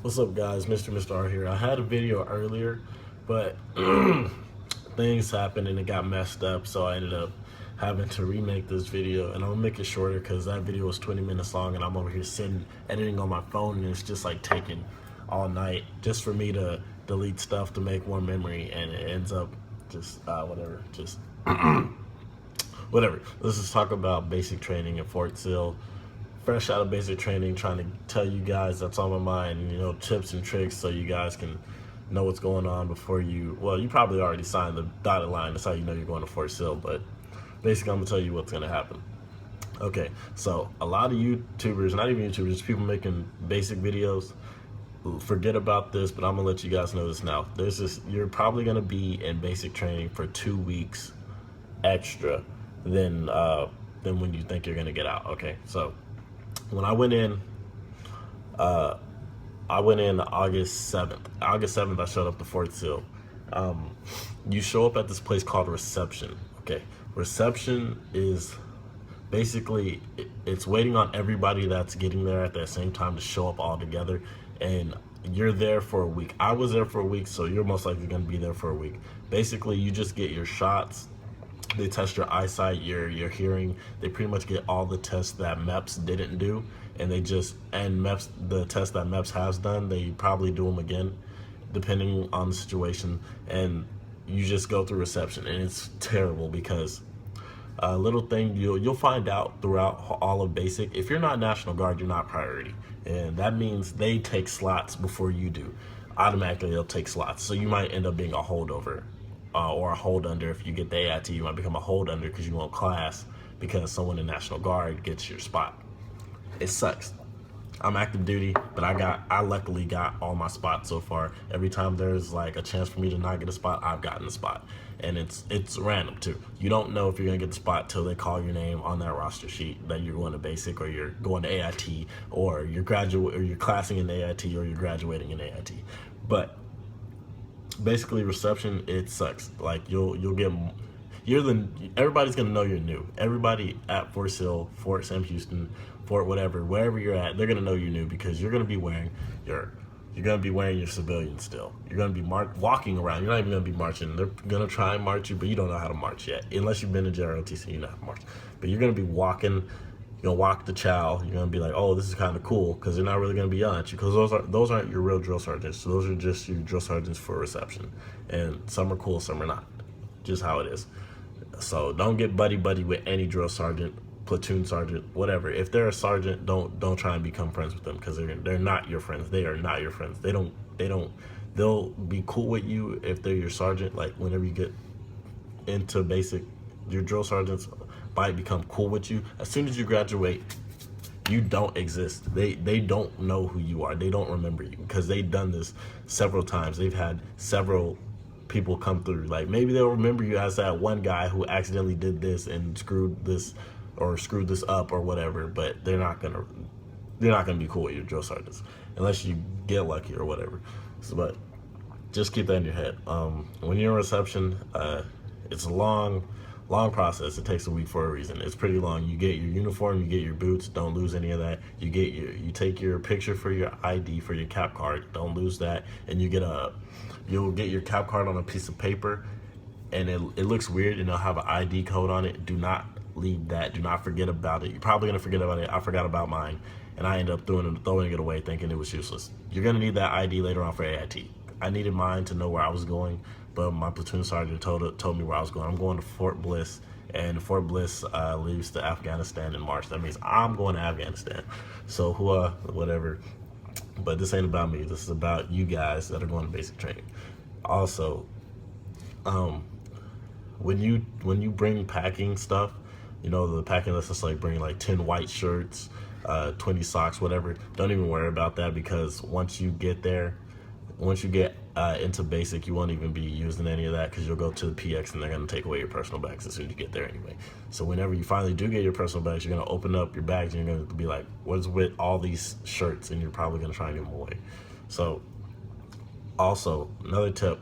What's up, guys? Mr. R here. I had a video earlier, but things happened and it got messed up, so I ended up having to remake this video. And I'm gonna make it shorter because that video was 20 minutes long, and I'm over here sitting editing on my phone, and it's just like taking all night just for me to delete stuff to make more memory, and it ends up just whatever. Just whatever. Let's just talk about basic training in Fort Sill. Fresh out of basic training, trying to tell you guys that's on my mind, tips and tricks so you guys can know what's going on before you probably already signed the dotted line. That's how you know you're going to Fort Sill, but basically I'm gonna tell you what's gonna happen. Okay, so a lot of YouTubers, not even YouTubers, just people making basic videos, forget about this, but I'm gonna let you guys know this now. You're probably gonna be in basic training for 2 weeks extra than when you think you're gonna get out. Okay, so when uh, I went in August 7th. August 7th, I showed up to Fort Sill. You show up at this place called reception. Okay, reception is basically it's waiting on everybody that's getting there at the same time to show up all together, and you're there for a week. I was there for a week, so you're most likely going to be there for a week. Basically, you just get your shots. They test your eyesight, your hearing. They pretty much get all the tests that MEPS didn't do, and the test that MEPS has done, they probably do them again, depending on the situation. And you just go through reception, and it's terrible because a little thing you'll find out throughout all of basic. If you're not National Guard, you're not priority, and that means they take slots before you do. Automatically, they'll take slots, so you might end up being a holdover or a hold under. If you get the AIT, you might become a hold under because you won't class because someone in National Guard gets your spot. It sucks. I'm active duty, but I luckily got all my spots so far. Every time there's like a chance for me to not get a spot, I've gotten a spot. And it's random too. You don't know if you're gonna get the spot till they call your name on that roster sheet that you're going to basic, or you're going to AIT, or you're classing in AIT, or you're graduating in AIT. But basically reception, it sucks. Like you'll get everybody's gonna know you're new. Everybody at Fort Sill, Fort Sam Houston, Fort whatever, wherever you're at, they're gonna know you're new because you're gonna be wearing your civilian still. You're gonna be walking around. You're not even gonna be marching. They're gonna try and march you, but you don't know how to march yet, unless you've been to JROTC. You know how to march, but you're gonna be walking. You're gonna walk the chow. You're gonna be like, oh, this is kind of cool, because they're not really gonna be yelling at you, because those aren't your real drill sergeants. So those are just your drill sergeants for reception, and some are cool, some are not. Just how it is. So don't get buddy with any drill sergeant, platoon sergeant, whatever. If they're a sergeant, don't try and become friends with them, because they're not your friends. They are not your friends. They'll be cool with you if they're your sergeant. Like whenever you get into basic, your drill sergeants might become cool with you. As soon as you graduate, you don't exist. They don't know who you are. They don't remember you, because they've done this several times. They've had several people come through. Like maybe they'll remember you as that one guy who accidentally did this and screwed this up or whatever, but they're not gonna be cool with your drill sergeants unless you get lucky or whatever. So, but just keep that in your head. When you're in reception, it's a long process. It takes a week for a reason. It's pretty long. You get your uniform, you get your boots. Don't lose any of that. You take your picture for your ID, for your cap card. Don't lose that. And you'll get your cap card on a piece of paper, and it looks weird, and it'll have an ID code on it. Do not leave that. Do not forget about it. You're probably gonna forget about it. I forgot about mine, and I ended up throwing it away, thinking it was useless. You're gonna need that ID later on for AIT. I needed mine to know where I was going, but my platoon sergeant told me where I was going. I'm going to Fort Bliss, and Fort Bliss leaves to Afghanistan in March. That means I'm going to Afghanistan. So whatever. But this ain't about me. This is about you guys that are going to basic training. Also, when you bring packing stuff, the packing list is like bringing like 10 white shirts, 20 socks, whatever. Don't even worry about that, because once you get into basic, you won't even be using any of that, because you'll go to the PX and they're going to take away your personal bags as soon as you get there anyway. So whenever you finally do get your personal bags, you're going to open up your bags and you're going to be like, what's with all these shirts? And you're probably going to try and give them away. So also, another tip,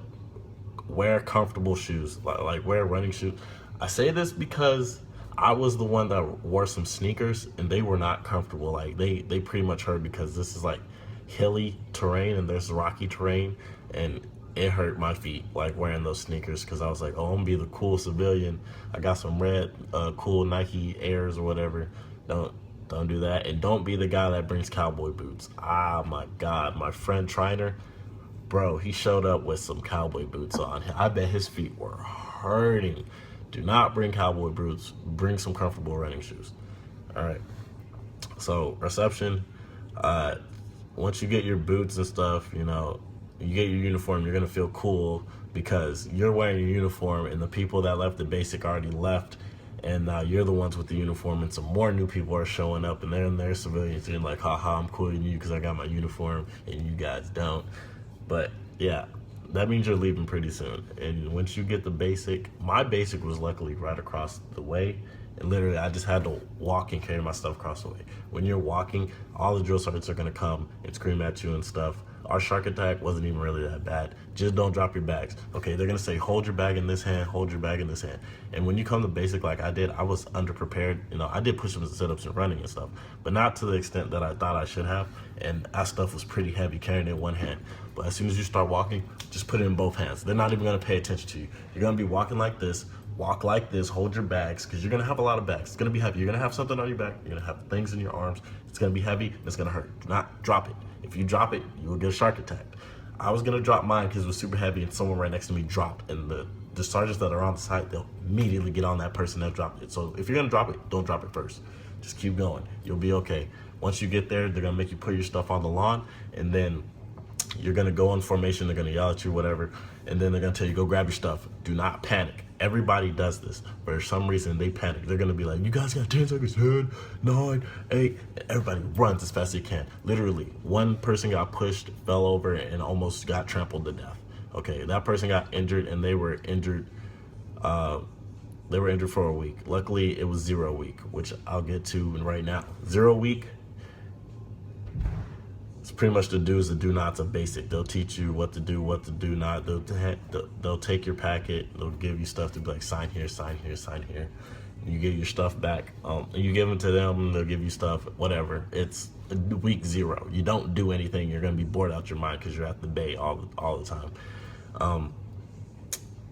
wear comfortable shoes, like wear running shoes. I say this because I was the one that wore some sneakers and they were not comfortable. Like they pretty much hurt, because this is like hilly terrain and there's rocky terrain, and it hurt my feet like wearing those sneakers because I was like, oh, I'm gonna be the cool civilian. I got some red, cool Nike Airs or whatever. Don't do that, and don't be the guy that brings cowboy boots. Ah, my God, my friend Triner, bro, he showed up with some cowboy boots on. I bet his feet were hurting. Do not bring cowboy boots. Bring some comfortable running shoes. All right. So reception. Once you get your boots and stuff, you know, you get your uniform, you're gonna feel cool because you're wearing your uniform, and the people that left the basic already left, and now you're the ones with the uniform, and some more new people are showing up, and they're in their civilians, and you're like, haha, I'm cooler than you because I got my uniform and you guys don't. But yeah, that means you're leaving pretty soon. And once you get the basic, my basic was luckily right across the way. And literally, I just had to walk and carry my stuff across the way. When you're walking, all the drill sergeants are gonna come and scream at you and stuff. Our shark attack wasn't even really that bad. Just don't drop your bags. Okay, they're gonna say, hold your bag in this hand, hold your bag in this hand. And when you come to basic like I did, I was underprepared. You know, I did push-ups and sit-ups and running and stuff, but not to the extent that I thought I should have. And that stuff was pretty heavy, carrying it in one hand. But as soon as you start walking, just put it in both hands. They're not even gonna pay attention to you. You're gonna be walking like this, walk like this, hold your bags, because you're gonna have a lot of bags. It's gonna be heavy. You're gonna have something on your back, you're gonna have things in your arms. It's gonna be heavy, and it's gonna hurt. Do not drop it. If you drop it, you will get a shark attack. I was gonna drop mine because it was super heavy, and someone right next to me dropped, and the sergeants that are on the side, they'll immediately get on that person that dropped it. So if you're gonna drop it, don't drop it first. Just keep going. You'll be okay. Once you get there, they're gonna make you put your stuff on the lawn, and then you're gonna go in formation, they're gonna yell at you, whatever, and then they're gonna tell you, go grab your stuff. Do not panic. Everybody does this. For some reason, they panic. They're gonna be like, you guys got 10 seconds, 10, 9, 8. Everybody runs as fast as they can. Literally, one person got pushed, fell over, and almost got trampled to death. Okay, that person got injured, and they were injured for a week. Luckily, it was 0 week, which I'll get to right now. 0 week, it's pretty much the do's and do nots of basic. They'll teach you what to do not. They'll take your packet. They'll give you stuff to be like, sign here, sign here, sign here. You get your stuff back. You give them to them. They'll give you stuff, whatever. It's week 0. You don't do anything. You're gonna be bored out your mind because you're at the bay all the time.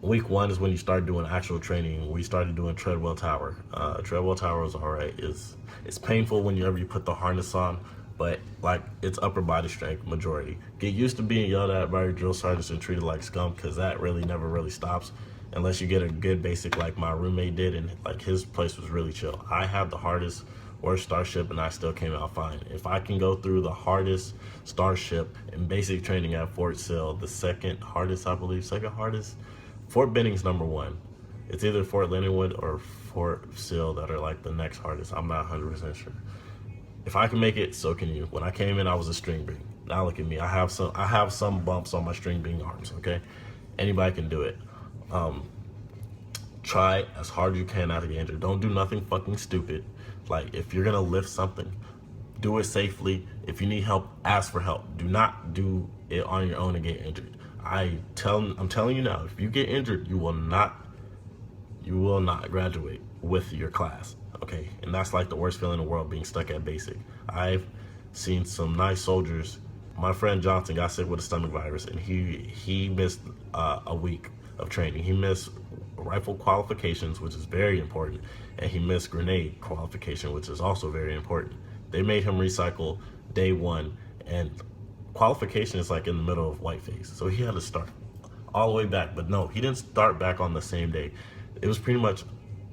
Week 1 is when you start doing actual training. We started doing treadwell tower. Treadwell tower is all right. It's painful whenever you put the harness on, but like it's upper body strength majority. Get used to being yelled at by your drill sergeants and treated like scum, because that really never really stops unless you get a good basic like my roommate did, and like his place was really chill. I have the hardest, worst starship, and I still came out fine. If I can go through the hardest starship in basic training at Fort Sill, the second hardest, I believe, second hardest, Fort Benning's number 1. It's either Fort Leonardwood or Fort Sill that are like the next hardest. I'm not 100% sure. If I can make it, so can you. When I came in, I was a string bean. Now look at me. I have some bumps on my string bean arms. Okay, anybody can do it. Try as hard as you can not to get injured. Don't do nothing fucking stupid. Like if you're gonna lift something, do it safely. If you need help, ask for help. Do not do it on your own and get injured. I'm telling you now, if you get injured, you will not graduate with your class. Okay, and that's like the worst feeling in the world, being stuck at basic. I've seen some nice soldiers. My friend Johnson got sick with a stomach virus, and he missed a week of training. He missed rifle qualifications, which is very important, and he missed grenade qualification, which is also very important. They made him recycle day 1, and qualification is like in the middle of whiteface, so he had to start all the way back. But no, he didn't start back on the same day. It was pretty much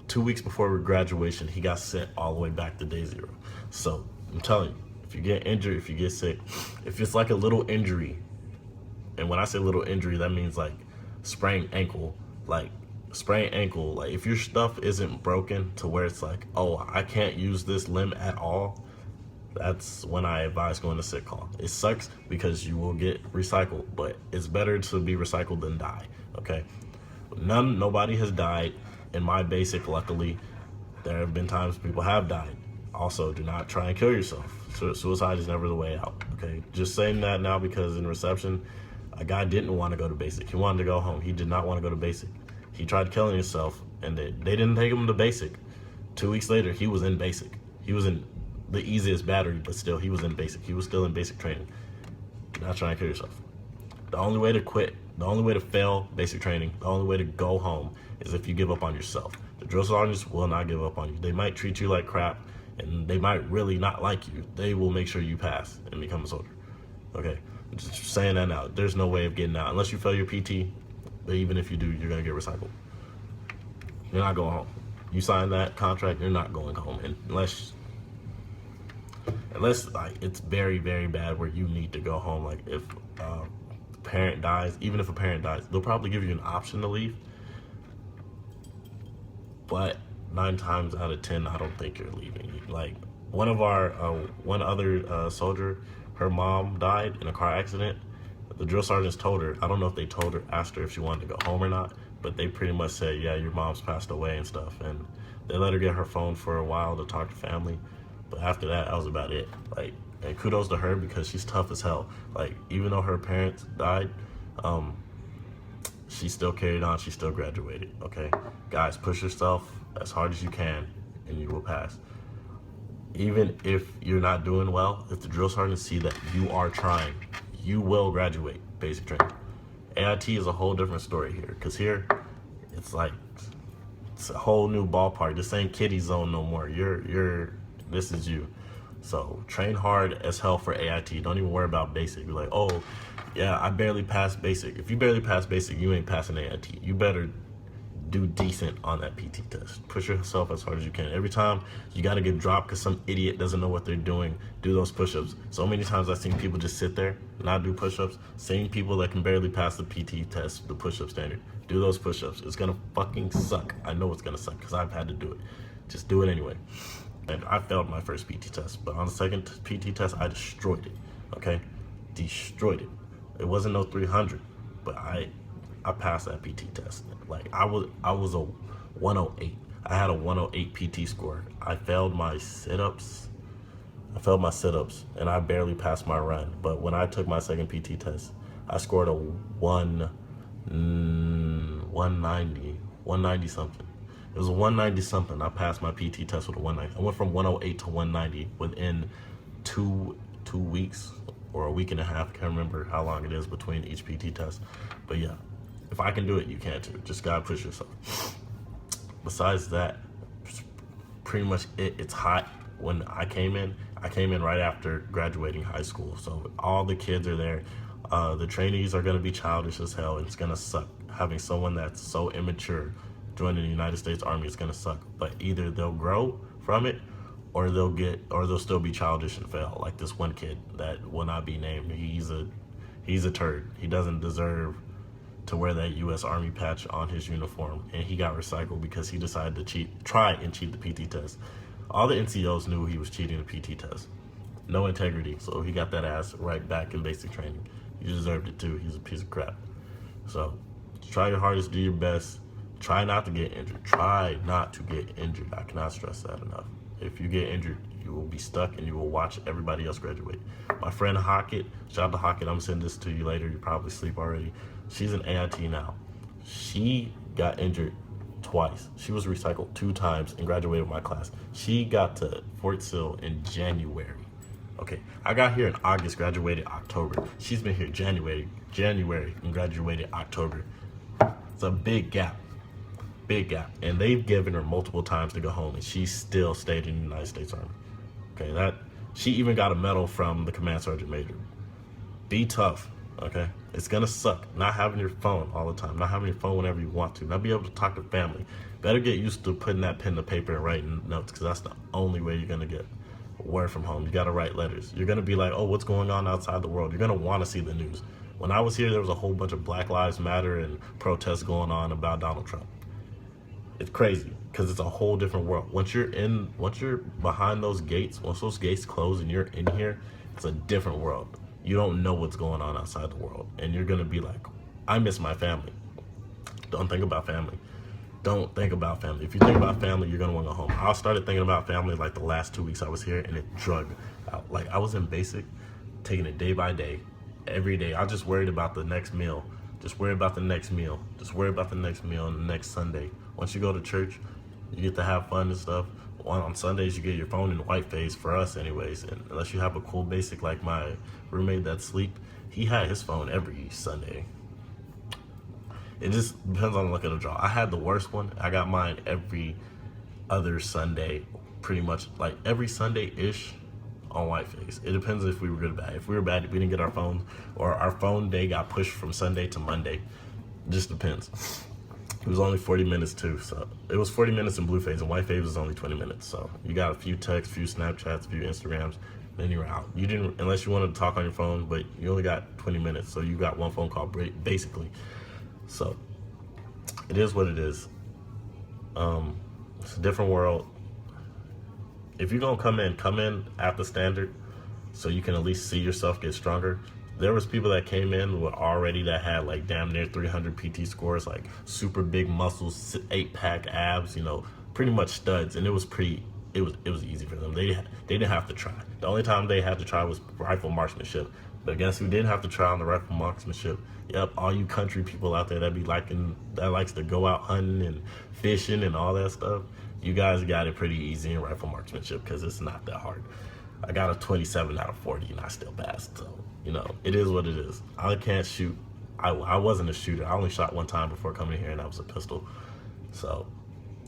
2 weeks before graduation, he got sent all the way back to day 0. So I'm telling you, if you get injured, if you get sick, if it's like a little injury, and when I say little injury, that means like sprained ankle, like if your stuff isn't broken to where it's like, oh, I can't use this limb at all, that's when I advise going to sick call. It sucks because you will get recycled, but it's better to be recycled than die. Okay, nobody has died in my basic. Luckily, there have been times people have died. Also, do not try and kill yourself. Suicide is never the way out. Okay, just saying that now because in reception, a guy didn't want to go to basic. He wanted to go home. He did not want to go to basic. He tried killing himself, and they didn't take him to basic. 2 weeks later, he was in basic. He was in the easiest battery, but still, he was in basic. He was still in basic training. You're not trying to kill yourself. The only way to quit, the only way to fail basic training, the only way to go home is if you give up on yourself. The drill sergeants will not give up on you. They might treat you like crap, and they might really not like you. They will make sure you pass and become a soldier. Okay, just saying that now. There's no way of getting out unless you fail your PT. But even if you do, you're gonna get recycled. You're not going home. You sign that contract, you're not going home unless like it's very, very bad where you need to go home. Like if a parent dies, even if a parent dies, they'll probably give you an option to leave. But 9 times out of 10, I don't think you're leaving. Like one other soldier, her mom died in a car accident. The drill sergeants told her, I don't know if they told her, asked her if she wanted to go home or not, but they pretty much said, yeah, your mom's passed away and stuff. And they let her get her phone for a while to talk to family. But after that was about it. Like, and kudos to her because she's tough as hell. Like, even though her parents died, she still carried on. She still graduated. Okay, guys, push yourself as hard as you can, and you will pass. Even if you're not doing well, if the drill sergeants see that you are trying, you will graduate basic training. AIT is a whole different story here, because here it's like it's a whole new ballpark. This ain't kiddie zone no more. This is you. So train hard as hell for AIT. Don't even worry about basic. Be like, oh, yeah, I barely passed basic. If you barely pass basic, you ain't passing AIT. You better do decent on that PT test. Push yourself as hard as you can. Every time you got to get dropped because some idiot doesn't know what they're doing, do those push-ups. So many times I've seen people just sit there, not do push-ups. Same people that can barely pass the PT test, the push-up standard. Do those push-ups. It's going to fucking suck. I know it's going to suck because I've had to do it. Just do it anyway. And I failed my first PT test, but on the second PT test, I destroyed it, okay? Destroyed it. It wasn't no 300, but I passed that PT test. Like, I was a 108. I had a 108 PT score. I failed my sit-ups, and I barely passed my run. But when I took my second PT test, I scored a 190 something. It was a 190 something. I passed my PT test with a 190. I went from 108 to 190 within two weeks or a week and a half. I can't remember how long it is between each PT test. But yeah, if I can do it, you can too. Just gotta push yourself. Besides that, pretty much it. It's hot. When I came in right after graduating high school. So all the kids are there. The trainees are gonna be childish as hell. It's gonna suck. Having someone that's so immature joining the United States Army is gonna suck. But either they'll grow from it, or they'll still be childish and fail. Like this one kid that will not be named. He's a turd. He doesn't deserve to wear that U.S. Army patch on his uniform, and he got recycled because he decided to try and cheat the PT test. All the NCOs knew he was cheating the PT test. No integrity, so he got that ass right back in basic training. He deserved it too. He's a piece of crap. So try your hardest, do your best. Try not to get injured. Try not to get injured. I cannot stress that enough. If you get injured, you will be stuck and you will watch everybody else graduate. My friend Hockett, shout out to Hockett, I'm gonna send this to you later. You probably sleep already. She's an AIT now. She got injured twice. She was recycled 2 times and graduated my class. She got to Fort Sill in January. Okay, I got here in August, graduated October. She's been here January, and graduated October. It's a big gap. Big gap. And they've given her multiple times to go home, and she still stayed in the United States Army. Okay, she even got a medal from the command sergeant major. Be tough, okay? It's gonna suck not having your phone all the time, not having your phone whenever you want to, not be able to talk to family. Better get used to putting that pen to paper and writing notes, because that's the only way you're gonna get word from home. You gotta write letters. You're gonna be like, oh, what's going on outside the world? You're gonna wanna see the news. When I was here, there was a whole bunch of Black Lives Matter and protests going on about Donald Trump. It's crazy because it's a whole different world. Once you're behind those gates, once those gates close and you're in here, it's a different world. You don't know what's going on outside the world, and you're gonna be like, I miss my family. Don't think about family. Don't think about family. If you think about family, you're gonna want to go home. I started thinking about family like the last 2 weeks I was here, and it drug out. Like I was in basic, taking it day by day, every day. I just worried about the next meal. Just worry about the next meal. Just worry about the next meal and the next Sunday. Once you go to church, you get to have fun and stuff. On Sundays, you get your phone in white phase, for us anyways. And unless you have a cool basic like my roommate that's asleep, he had his phone every Sunday. It just depends on the luck of the draw. I had the worst one. I got mine every other Sunday, pretty much like every Sunday-ish on Whiteface. It depends if we were good or bad. If we were bad, we didn't get our phones, or our phone day got pushed from Sunday to Monday. It just depends. It was only 40 minutes too, so it was 40 minutes in Blueface, and Whiteface was only 20 minutes. So you got a few texts, few Snapchats, few Instagrams, then you're out. You didn't, unless you wanted to talk on your phone, but you only got 20 minutes, so you got one phone call basically. So it is what it is. It's a different world. If you're gonna come in at the standard, so you can at least see yourself get stronger. There was people that came in with already that had like damn near 300 PT scores, like super big muscles, 8-pack abs, you know, pretty much studs, and it was easy for them. They didn't have to try. The only time they had to try was rifle marksmanship. But guess who didn't have to try on the rifle marksmanship? Yep, all you country people out there that likes to go out hunting and fishing and all that stuff. You guys got it pretty easy in rifle marksmanship because it's not that hard. I got a 27 out of 40 and I still passed. So, you know, it is what it is. I can't shoot. I wasn't a shooter. I only shot one time before coming here, and that was a pistol. So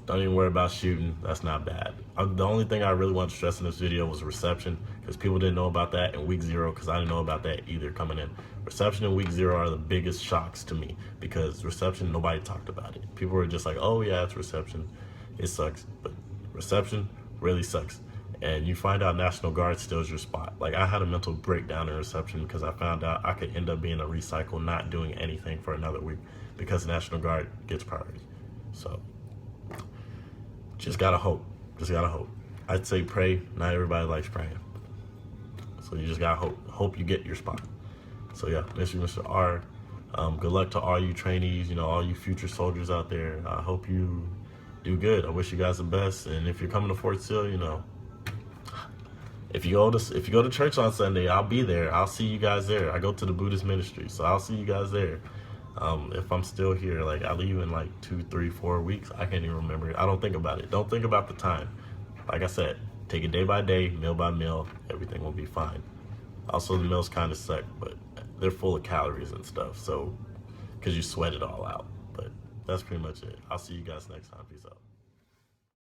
don't even worry about shooting. That's not bad. The only thing I really want to stress in this video was reception, because people didn't know about that in week 0, because I didn't know about that either coming in. Reception in week 0 are the biggest shocks to me, because reception, nobody talked about it. People were just like, oh yeah, it's reception. It sucks. But reception really sucks. And you find out National Guard steals your spot. Like, I had a mental breakdown in reception because I found out I could end up being a recycle, not doing anything for another week, because National Guard gets priority. So just gotta hope. Just gotta hope. I'd say pray. Not everybody likes praying. So you just gotta hope you get your spot. So yeah, miss you, Mr. R. Good luck to all you trainees, you know, all you future soldiers out there. I hope you do good. I wish you guys the best. And if you're coming to Fort Sill, you know, if you go to church on Sunday, I'll be there. I'll see you guys there. I go to the Buddhist ministry, so I'll see you guys there. If I'm still here, like, I leave in like 2, 3, 4 weeks. I can't even remember. I don't think about it. Don't think about the time. Like I said, take it day by day, meal by meal. Everything will be fine. Also, the meals kind of suck, but they're full of calories and stuff. So, because you sweat it all out. But that's pretty much it. I'll see you guys next time. Peace out.